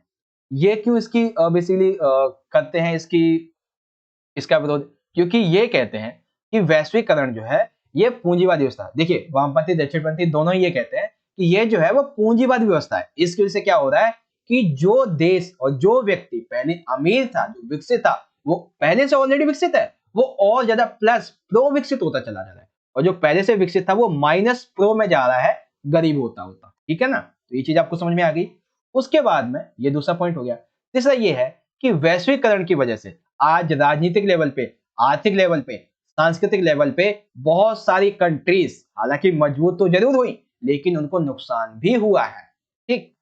ये क्यों इसकी बेसिकली करते हैं इसका विरोध, क्योंकि ये कहते हैं कि वैश्वीकरण जो है ये पूंजीवादी व्यवस्था है। देखिए, वामपंथी दक्षिणपंथी दोनों ही ये कहते हैं कि ये जो है वो पूंजीवादी व्यवस्था है। इसकी वजह से क्या हो रहा है कि जो देश और जो व्यक्ति पहले अमीर था, जो विकसित था, वो पहले से ऑलरेडी विकसित है, वो और ज्यादा प्लस प्रो विकसित होता चला जा रहा है, और जो पहले से विकसित था वो माइनस प्रो में जा रहा है, गरीब होता होता, ठीक है ना। तो ये चीज आपको समझ में आ गई। उसके बाद में ये दूसरा पॉइंट हो गया। तीसरा ये है कि वैश्वीकरण की वजह से आज राजनीतिक लेवल पे, आर्थिक लेवल पे, सांस्कृतिक लेवल पे बहुत सारी कंट्रीज हालांकि मजबूत तो जरूर हुई लेकिन उनको नुकसान भी हुआ है। ठीक।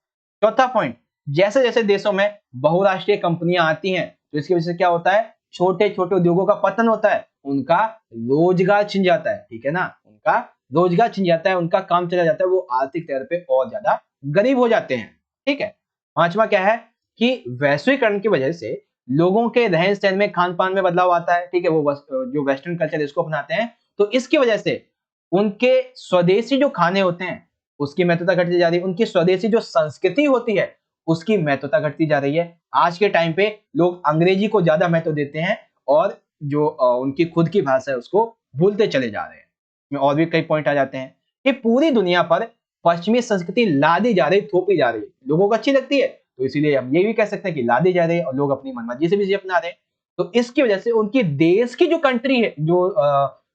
चौथा पॉइंट, जैसे जैसे देशों में बहुराष्ट्रीय कंपनियां आती हैं तो इसकी वजह से क्या होता है, छोटे छोटे उद्योगों का पतन होता है, उनका रोजगार छिन जाता है। ठीक है ना, उनका रोजगार छिन जाता है, उनका काम चला जाता है, वो आर्थिक तौर पे और ज्यादा गरीब हो जाते हैं। ठीक है। पांचवा क्या है कि वैश्वीकरण की वजह से लोगों के रहन सहन में, खान पान में बदलाव आता है। ठीक है, वो जो वेस्टर्न कल्चर इसको अपनाते हैं, तो इसकी वजह से उनके स्वदेशी जो खाने होते हैं उसकी महत्वता घटती जा रही है, उनकी स्वदेशी जो संस्कृति होती है उसकी महत्वता घटती जा रही है। आज के टाइम पे लोग अंग्रेजी को ज्यादा महत्व देते हैं और जो उनकी खुद की भाषा है उसको भूलते चले जा रहे हैं। इसमें और भी कई पॉइंट आ जाते हैं कि पूरी दुनिया पर पश्चिमी संस्कृति लादी जा रही, थोपी जा रही है, लोगों को अच्छी लगती है तो इसीलिए हम ये भी कह सकते हैं कि लादी जा रही है और लोग अपनी मनमर्जी से भी अपना रहे हैं। तो इसकी वजह से उनकी देश की जो कंट्री है, जो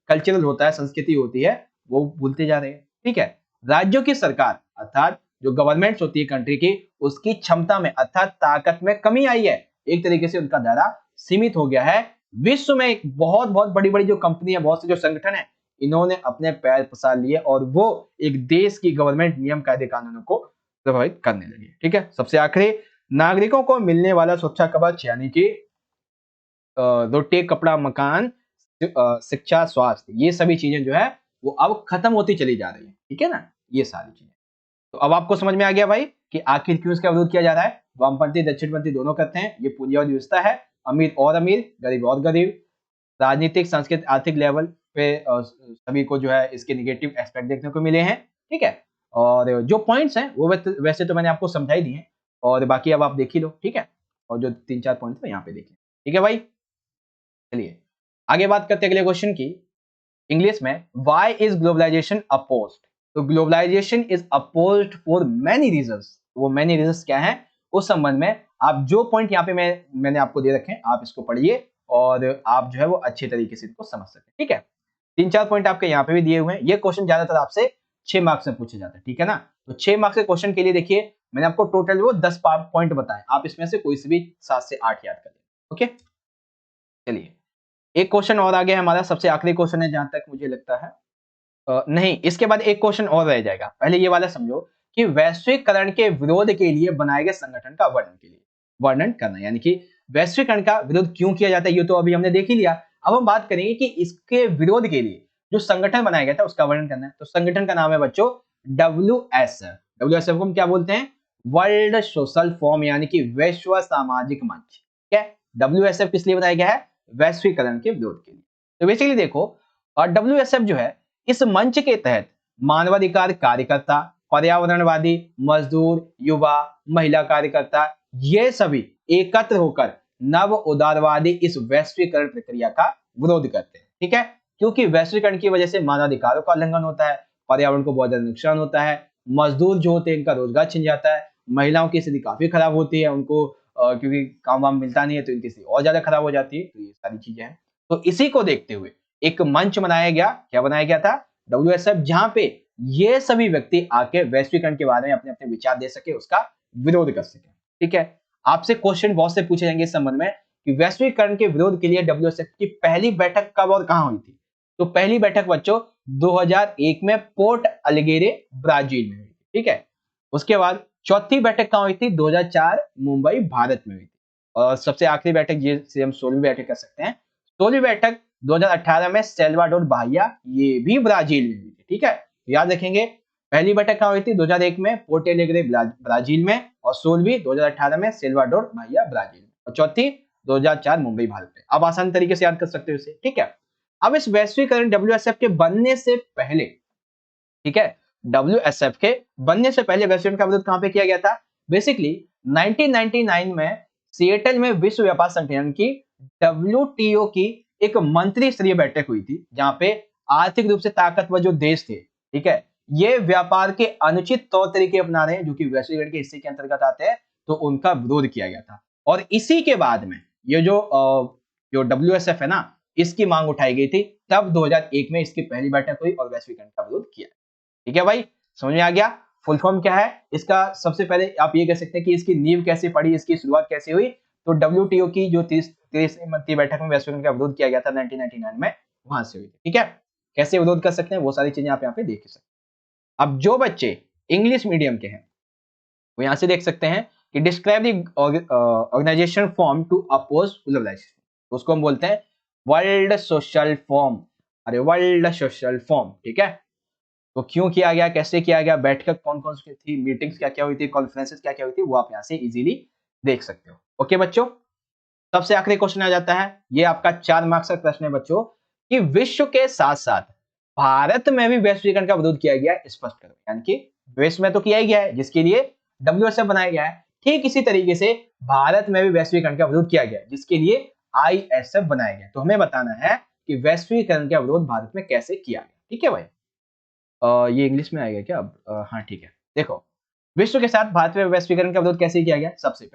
कल्चरल होता है, संस्कृति होती है, वो भूलते जा रहे हैं। ठीक है। राज्यों की सरकार अर्थात जो गवर्नमेंट्स होती है कंट्री की, उसकी क्षमता में अर्थात ताकत में कमी आई है। एक तरीके से उनका दायरा सीमित हो गया है। विश्व में एक बहुत बहुत बड़ी बड़ी जो कंपनी है, बहुत से जो संगठन है, इन्होंने अपने पैर पसार लिए और वो एक देश की गवर्नमेंट नियम कायदे कानूनों को प्रभावित करने लगी। ठीक है। सबसे आखिरी, नागरिकों को मिलने वाला सुरक्षा कवच यानी कि रोटी, कपड़ा, मकान, शिक्षा, स्वास्थ्य, ये सभी चीजें जो है वो अब खत्म होती चली जा रही है। ठीक है ना, ये सारी चीजें। तो अब आपको समझ में आ गया भाई कि आखिर क्यों इसका विरोध किया जा रहा है। वामपंथी दक्षिणपंथी दोनों करते हैं, ये पूंजीवादी व्यवस्था है, अमीर और अमीर, गरीब और गरीब, राजनीतिक, सांस्कृतिक, आर्थिक लेवल पे सभी को जो है इसके निगेटिव एस्पेक्ट देखने को मिले हैं। ठीक है। और जो पॉइंट्स हैं वो वैसे तो मैंने आपको समझा ही दिए हैं और बाकी अब आप देख ही लो। ठीक है। और जो 3-4 पॉइंट्स थे यहाँ पे देखिए। ठीक है भाई, चलिए आगे बात करते हैं अगले क्वेश्चन की। इंग्लिश में व्हाई इज ग्लोबलाइजेशन अपोज्ड। तो globalisation is opposed for many reasons. वो मेनी रीजंस क्या है उस संबंध में आप जो पॉइंट यहाँ पे मैंने आपको दे रखे हैं, आप इसको पढ़िए और आप जो है वो अच्छे तरीके से इसको समझ सकें। ठीक है। 3-4 पॉइंट आपके यहाँ पे भी दिए हुए हैं। ये क्वेश्चन ज्यादातर आपसे 6 मार्क्स में पूछे जाते हैं। ठीक है ना, तो 6 मार्क्स के क्वेश्चन के लिए देखिए मैंने आपको टोटल वो 10 पॉइंट बताए, आप इसमें से कोई से भी 7 से 8 याद करें। ओके, चलिए एक क्वेश्चन और आ गया हमारा, सबसे आखिरी क्वेश्चन है जहां तक मुझे लगता है। नहीं, इसके बाद एक क्वेश्चन और रह जाएगा। पहले ये वाला समझो कि वैश्वीकरण के विरोध के लिए बनाए गए संगठन का वर्णन करना, यानी कि वैश्वीकरण का विरोध क्यों किया जाता है ये तो अभी हमने देख ही लिया। अब हम बात करेंगे कि इसके विरोध के लिए जो संगठन बनाया गया था उसका वर्णन करना है। तो संगठन का नाम है बच्चों WSF। WSF को हम क्या बोलते हैं, वर्ल्ड सोशल फोरम, यानी कि विश्व सामाजिक मंच। ठीक है। WSF किस लिए बनाया गया है, वैश्वीकरण के विरोध के लिए। तो बेसिकली देखो, और WSF जो है इस मंच के तहत मानवाधिकार कार्यकर्ता, पर्यावरणवादी, मजदूर, युवा, महिला कार्यकर्ता, ये सभी एकत्र होकर नव उदारवादी इस वैश्वीकरण प्रक्रिया का विरोध करते हैं। ठीक है, क्योंकि वैश्वीकरण की वजह से मानवाधिकारों का उल्लंघन होता है, पर्यावरण को बहुत ज्यादा नुकसान होता है, मजदूर जो होते हैं इनका रोजगार छिन जाता है, महिलाओं की स्थिति काफी खराब होती है, उनको क्योंकि काम वाम मिलता नहीं है तो इनकी स्थिति और ज्यादा खराब हो जाती है। तो ये सारी चीजें हैं। तो इसी को देखते हुए एक मंच बनाया गया, क्या बनाया गया था, WSF, जहां पे ये सभी व्यक्ति आके वैश्वीकरण के बारे में अपने अपने विचार दे सके, उसका विरोध कर सके। ठीक है। आपसे क्वेश्चन बहुत से पूछे जाएंगे इस संबंध में कि वैश्वीकरण के विरोध के लिए WSF की पहली बैठक कब और कहां हुई थी। तो पहली बैठक बच्चों 2001 में पोर्ट अलीगेरे ब्राजील में हुई थी। ठीक है। उसके बाद चौथी बैठक कहां हुई थी, 2004 मुंबई भारत में हुई थी। और सबसे आखिरी बैठक जिसे हम 16वीं बैठक कर सकते हैं, 16वीं बैठक 2018 में सेल्वाडोर बाहिया, ये भी ब्राजील में हुई थी। ठीक है, याद रखेंगे पहली बैठक कहां हुई थी, 2001 में पोर्ट एलेग्रे ब्राजील में, और 16वीं 2018 में सेल्वाडोर बाहिया ब्राजील में, और चौथी 2004 मुंबई भारत में। अब आसान तरीके से याद कर सकते हो इसे। ठीक है। अब इस वैश्वीकरण WSF के बनने से पहले, ठीक है, WSF के बनने से पहले वैश्वीकरण का विरोध कहां पे किया गया था, बेसिकली 1999 में सिएटल में विश्व व्यापार संगठन की WTO की एक मंत्री स्तरीय बैठक हुई थी, जहां पे आर्थिक रूप से ताकतवर जो देश थे, ठीक है, ये व्यापार के अनुचित तौर तरीके अपना रहे हैं जो कि वैश्वीकरण के हिस्से के अंतर्गत आते हैं, तो उनका विरोध किया गया था। और इसी के बाद में ये जो WSF है ना, इसकी मांग उठाई गई थी, तब 2001 में इसकी पहली बैठक हुई और वैश्वीकरण का विरोध किया। ठीक है भाई, समझ में आ गया। फुल फॉर्म क्या है इसका, सबसे पहले आप ये कह सकते हैं कि इसकी नींव कैसे पड़ी, इसकी शुरुआत कैसे हुई। तो WTO की जो 30वीं मंत्री बैठक में वैश्वीकरण का विरोध किया गया था 1999 में, वहां से हुई थी। ठीक है, कैसे विरोध कर सकते हैं वो सारी चीजें आप यहाँ पे देख सकते हैं। अब जो बच्चे इंग्लिश मीडियम के हैं वो यहां से देख सकते हैं कि describe the organisation forum to oppose globalisation, उसको हम बोलते हैं वर्ल्ड सोशल फॉर्म। अरे वर्ल्ड सोशल फॉर्म, ठीक है। तो क्यों किया गया, कैसे किया गया, बैठक कौन कौन सी थी, मीटिंग्स क्या क्या हुई थी, कॉन्फ्रेंसेस क्या क्या हुई थी, वो आप यहाँ से इजीली देख सकते हो। ओके बच्चों, सबसे आखिरी क्वेश्चन आ जाता है, ये आपका 4 मार्क्स का प्रश्न है बच्चों, कि विश्व के साथ साथ भारत में भी वैश्वीकरण का विरोध किया गया, स्पष्ट करो। यानी कि विश्व में तो किया ही गया है, जिसके लिए WSF बनाया गया है, ठीक इसी तरीके से भारत में भी वैश्वीकरण का विरोध किया गया है, जिसके लिए ISF बनाया गया। तो हमें बताना है कि वैश्वीकरण का विरोध भारत में कैसे किया गया। ठीक है भाई, ये इंग्लिश में आएगा क्या अब? हाँ ठीक है। देखो, विश्व के साथ भारत में वैश्वीकरण का विरोध कैसे किया गया। सबसे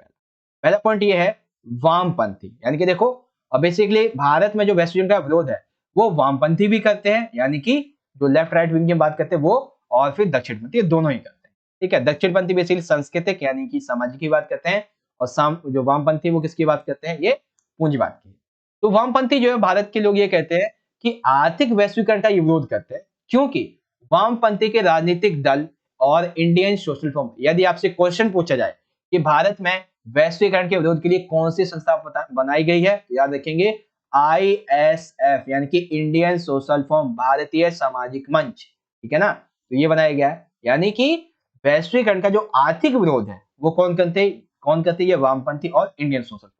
पहला पॉइंट ये है वामपंथी, यानी कि देखो अब बेसिकली भारत में जो वैश्वीकरण का विरोध है वो वामपंथी भी करते हैं, यानी कि जो लेफ्ट राइट विंग की बात करते हैं वो, और फिर दक्षिणपंथी, दोनों ही करते हैं। ठीक है, दक्षिणपंथी बेसिकली सांस्कृतिक यानी कि सामाजिक की बात करते हैं, और जो वामपंथी वो किसकी बात करते हैं, ये पूंजीवाद की। तो वामपंथी जो है भारत के लोग ये कहते हैं कि आर्थिक वैश्वीकरण का ये विरोध करते हैं, क्योंकि वामपंथी के राजनीतिक दल और इंडियन सोशल फॉर्म, यदि आपसे क्वेश्चन पूछा जाए कि भारत में वैश्वीकरण के विरोध के लिए कौन सी संस्था बनाई गई है, तो याद रखेंगे ISF, यानी कि इंडियन सोशल फॉर्म, भारतीय सामाजिक मंच। ठीक है ना, तो ये बनाया गया है। यानी कि वैश्वीकरण का जो आर्थिक विरोध है वो कौन करते हैं, ये वामपंथी और इंडियन सोशल फॉर्म।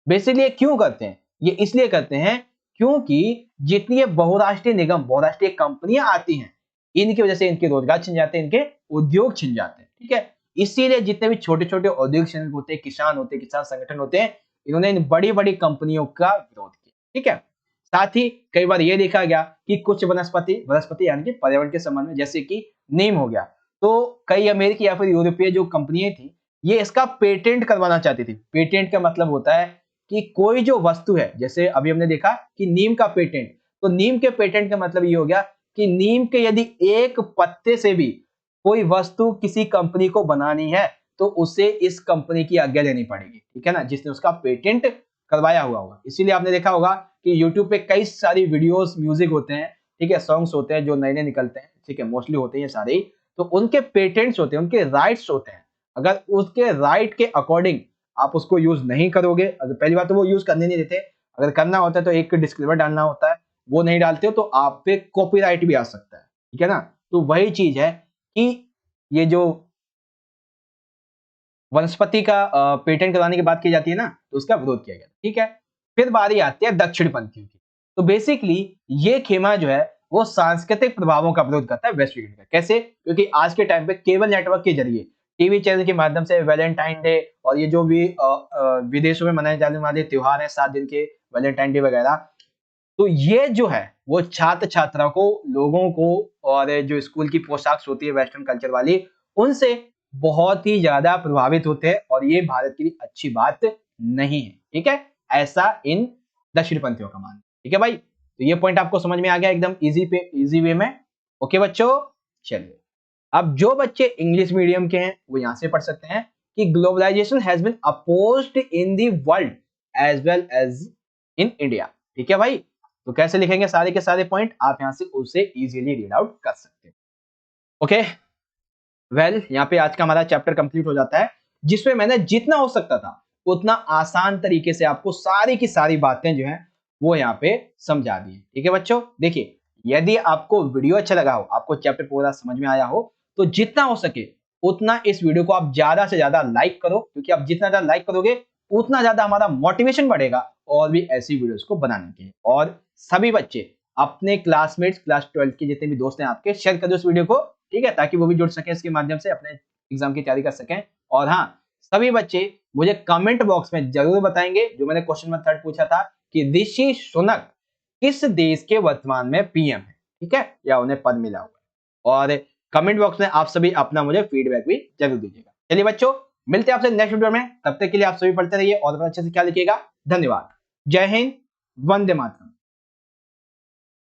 बेसिकली क्यों करते हैं, ये इसलिए करते हैं क्योंकि जितनी ये बहुराष्ट्रीय निगम, बहुराष्ट्रीय कंपनियां आती हैं, इनकी वजह से इनके रोजगार छिन जाते हैं, इनके उद्योग छिन जाते हैं। ठीक है, इसीलिए जितने भी छोटे छोटे औद्योगिक संघ होते हैं, किसान होते हैं, किसान संगठन होते हैं, इन्होंने इन बड़ी बड़ी कंपनियों का विरोध किया। ठीक है, साथ ही कई बार यह देखा गया कि कुछ वनस्पति यानी कि पर्यावरण के संबंध में, जैसे कि नीम हो गया, तो कई अमेरिकी या फिर यूरोपीय जो कंपनियां थी ये इसका पेटेंट करवाना चाहती थी। पेटेंट का मतलब होता है कि कोई जो वस्तु है, जैसे अभी हमने देखा कि नीम का पेटेंट, तो नीम के पेटेंट का मतलब ये हो गया कि नीम के यदि एक पत्ते से भी कोई वस्तु किसी कंपनी को बनानी है तो उसे इस कंपनी की आज्ञा लेनी पड़ेगी। ठीक है ना, जिसने उसका पेटेंट करवाया हुआ होगा। इसीलिए आपने देखा होगा कि YouTube पे कई सारी वीडियोस, म्यूजिक होते हैं, ठीक है, सॉन्ग्स होते हैं जो नए नए निकलते हैं, ठीक है, मोस्टली होते हैं ये सारे, तो उनके पेटेंट्स होते हैं, उनके राइट्स होते हैं। अगर उसके राइट के अकॉर्डिंग आप उसको यूज नहीं करोगे, अगर पहली बात तो वो यूज करने नहीं देते, अगर करना होता है तो एक डिस्क्लेमर डालना होता है, वो नहीं डालते हो तो आप पे कॉपीराइट भी आ सकता है। ठीक है ना, तो वही चीज है कि ये जो वनस्पति का पेटेंट कराने की बात की जाती है ना, तो उसका विरोध किया गया। ठीक है, फिर बारी आती है दक्षिणपंथियों की। तो बेसिकली ये खेमा जो है वो सांस्कृतिक प्रभावों का विरोध करता है वैश्वीकरण का। कैसे? क्योंकि आज के टाइम पे केबल नेटवर्क के जरिए, टीवी चैनल के माध्यम से वैलेंटाइन डे और ये जो भी विदेशों में मनाए जाने वाले त्योहार है 7 दिन के, वैलेंटाइन डे वगैरह, तो ये जो है वो छात्र छात्रा को, लोगों को, और जो स्कूल की पोशाक होती है वेस्टर्न कल्चर वाली, उनसे बहुत ही ज्यादा प्रभावित होते हैं, और ये भारत के लिए अच्छी बात नहीं है। ठीक है, ऐसा इन दक्षिणपंथियों का मानना। ठीक है भाई, तो ये पॉइंट आपको समझ में आ गया एकदम इजी वे में। ओके बच्चों, चलिए अब जो बच्चे इंग्लिश मीडियम के हैं वो यहां से पढ़ सकते हैं कि globalisation has been opposed in the world as well as in India. ठीक है भाई, तो कैसे लिखेंगे सारे के सारे पॉइंट, आप यहां से उसे इजीली रीड आउट कर सकते हैं। ओके वेल, यहाँ पे आज का हमारा चैप्टर कंप्लीट हो जाता है, जिसमें मैंने जितना हो सकता था उतना आसान तरीके से आपको सारी की सारी बातें जो हैं वो यहाँ पे समझा दी। ठीक है बच्चों, देखिए यदि आपको वीडियो अच्छा लगा हो, आपको चैप्टर पूरा समझ में आया हो, तो जितना हो सके उतना इस वीडियो को आप ज्यादा से ज्यादा लाइक करो, क्योंकि आप जितना ज्यादा लाइक करोगे उतना ज्यादा हमारा मोटिवेशन बढ़ेगा और भी ऐसी वीडियोस को बनाने के। और सभी बच्चे अपने क्लासमेट्स, क्लास 12 के जितने भी दोस्त हैं आपके, शेयर कर दो इस वीडियो को, ठीक है, ताकि वो भी जुड़ सके इसके माध्यम से, अपने एग्जाम की तैयारी कर सकें। और हाँ, सभी बच्चे मुझे कमेंट बॉक्स में जरूर बताएंगे, जो मैंने क्वेश्चन नंबर 3 पूछा था कि ऋषि सुनक किस देश के वर्तमान में PM है, ठीक है, या उन्हें पद मिला हुआ है। और कमेंट बॉक्स में आप सभी अपना मुझे फीडबैक भी जरूर दीजिएगा। चलिए बच्चों, मिलते हैं आपसे नेक्स्ट वीडियो में, तब तक के लिए आप सभी पढ़ते रहिए और अच्छे से ख्याल रखिएगा। धन्यवाद। जय हिंद, वंदे मातरम।